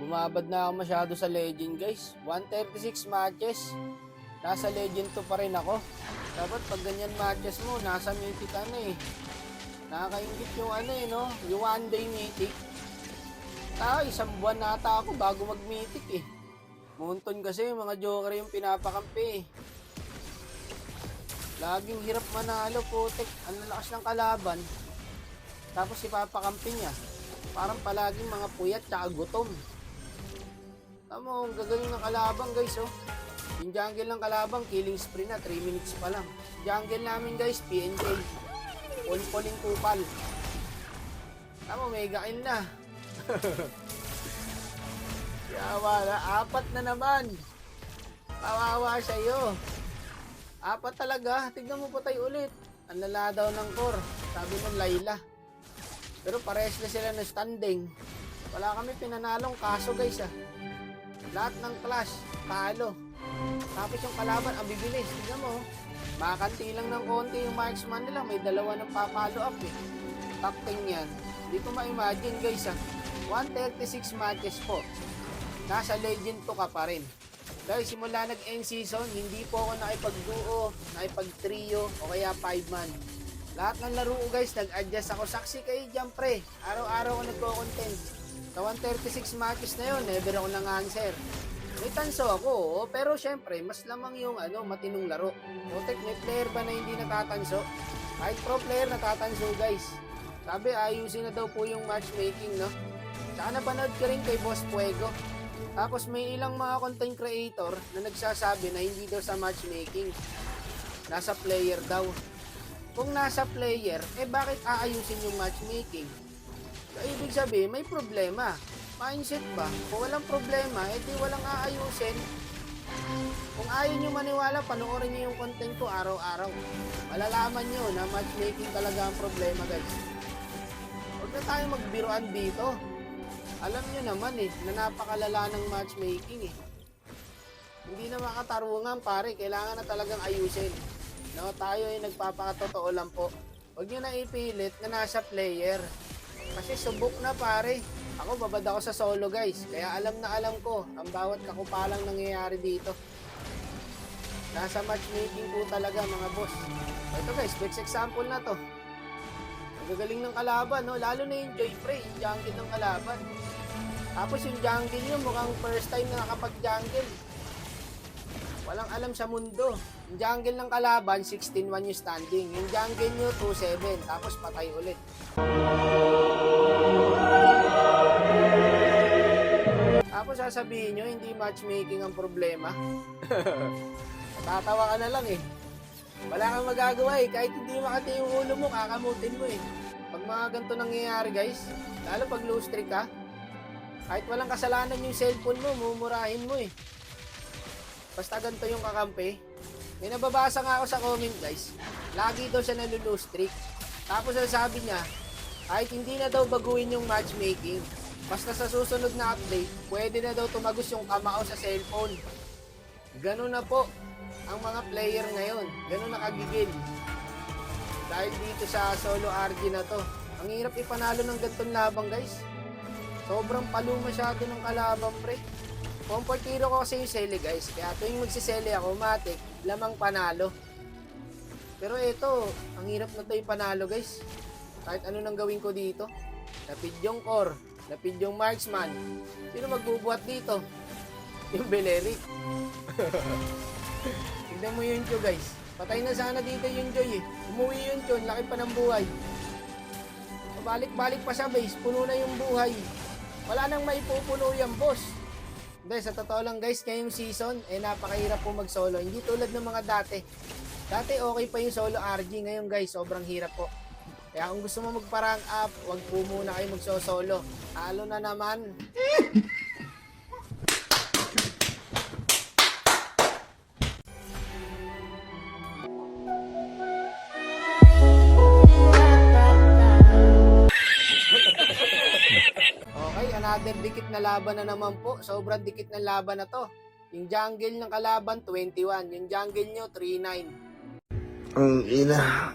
Bumabad na ako masyado sa Legend, guys. 136 matches. Nasa Legend 2 pa rin ako. Dapat pag ganyan matches mo, nasa Mythic ka na eh. Nakakaingit yung no? Yung one day Mythic. Isang buwan nata ako bago mag-Mythic eh. Munton kasi mga joker yung pinapakampi eh. Laging hirap manalo, putek. Ang lalakas ng kalaban. Tapos ipapakampi niya. Parang palaging mga puyat tsaka gutom. Tamo, ang gagaling ng kalabang guys oh. Yung jungle ng kalabang, killing spree na, 3 minutes pa lang. Jungle namin guys, PNJ. Pol-poling kupal. Tamo, mega kill na. Kaya wala, 4 na naman. Kawawa sa'yo. 4 talaga, tignan mo patay ulit. Ang lala daw ng core, sabi ng Layla. Pero parehas na sila ng standing. Wala kami pinanalong kaso guys ah. Lahat ng clash, talo. Tapos yung kalaban, ang bibilis. Tignan mo, makakanti lang ng konti yung marksman nila. May dalawa ng papalo up eh. Takting yan. Hindi ko ma-imagine guys ah. 136 matches po. Nasa Legend 2 ka pa rin. Guys, simula nag-end season, hindi po ako nakipag-duo, nakipag-trio, o kaya 5-man. Lahat ng laro ko guys, nag-adjust ako. Saksi kayo dyan pre. Araw-araw ako nagko-content. Sa 136 matches na yun, never ako nang-answer. May tanso ako, pero syempre, mas lamang yung matinong laro. Otek, may player ba na hindi natatanso? Kahit pro player natatanso guys. Sabi, ayusin na daw po yung matchmaking, no? Saka napanood ka rin kay Boss Fuego. Tapos may ilang mga content creator na nagsasabi na hindi daw sa matchmaking. Nasa player daw. Kung nasa player, bakit aayusin yung matchmaking? So, ibig sabihin, may problema. Mindset ba? Kung walang problema, di walang aayusin. Kung ayaw nyo maniwala, panoorin nyo yung content ko araw-araw. Malalaman nyo na matchmaking talaga ang problema guys. Huwag na tayo magbiruan dito. Alam nyo naman na napakalala ng matchmaking eh. Hindi na makatarungan pare, kailangan na talagang ayusin. No, tayo ay nagpapakatotoo lang po. Huwag nyo na ipilit na nasa player. Kasi subok na pare. Ako babad ako sa solo guys. Kaya alam na alam ko ang bawat kakupalang nangyayari dito. Nasa matchmaking po talaga mga boss. Ito guys, quick example na to. Ang gagaling ng kalaban, no? Lalo na yung Joyfrey, yung jungle ng kalaban. Tapos yung jungle nyo, mukhang first time na nakapag-jungle. Walang alam sa mundo. Yung jungle ng kalaban, 16-1 yung standing. Yung jungle nyo, 2-7. Tapos patay ulit. Tapos sasabihin nyo, hindi matchmaking ang problema. Tatawa ka na lang eh. Wala kang magagawa eh. Kahit hindi makati yung ulo mo, kakamutin mo eh. Pag mga ganito nangyayari guys, lalo pag low streak ka, kahit walang kasalanan yung cellphone mo, mumurahin mo eh. Basta ganito yung kakampi. May nababasa nga ako sa comment guys. Lagi daw siya nalulose streak. Tapos sasabi niya, kahit hindi na daw baguhin yung matchmaking, basta sa susunod na update, pwede na daw tumagos yung kamao sa cellphone. Ganun na po ang mga player ngayon. Ganun nakagigil. Dahil dito sa solo RG na to. Ang hirap ipanalo ng gantong labang guys. Sobrang palo masyado ng kalaban pre. Comfort hero ko kasi yung Sele guys. Kaya tuwing magsisele ako, matik, lamang panalo. Pero ito, ang hirap na to yung panalo guys. Kahit ano nang gawin ko dito. Napid yung core, napid yung marksman. Sino magbubuhat dito? Yung Beleric. Tignan mo yun Joy guys. Patay na sana dito yung Joy eh. Umuwi yun Joy, laki pa ng buhay. Balik-balik pa sa base, puno na yung buhay. Wala nang maipupuno yung boss. Hindi, sa totoo lang guys, ngayong season, napakahirap po mag-solo. Hindi tulad ng mga dati. Dati okay pa yung solo RG, ngayon guys, sobrang hirap po. Kaya kung gusto mo magparang up, wag po muna kayo magso-solo. Talo na naman. Okay, another dikit na laban na naman po. Sobrang dikit na laban na to. Yung jungle ng kalaban, 21. Yung jungle nyo, 3-9. Ang ina.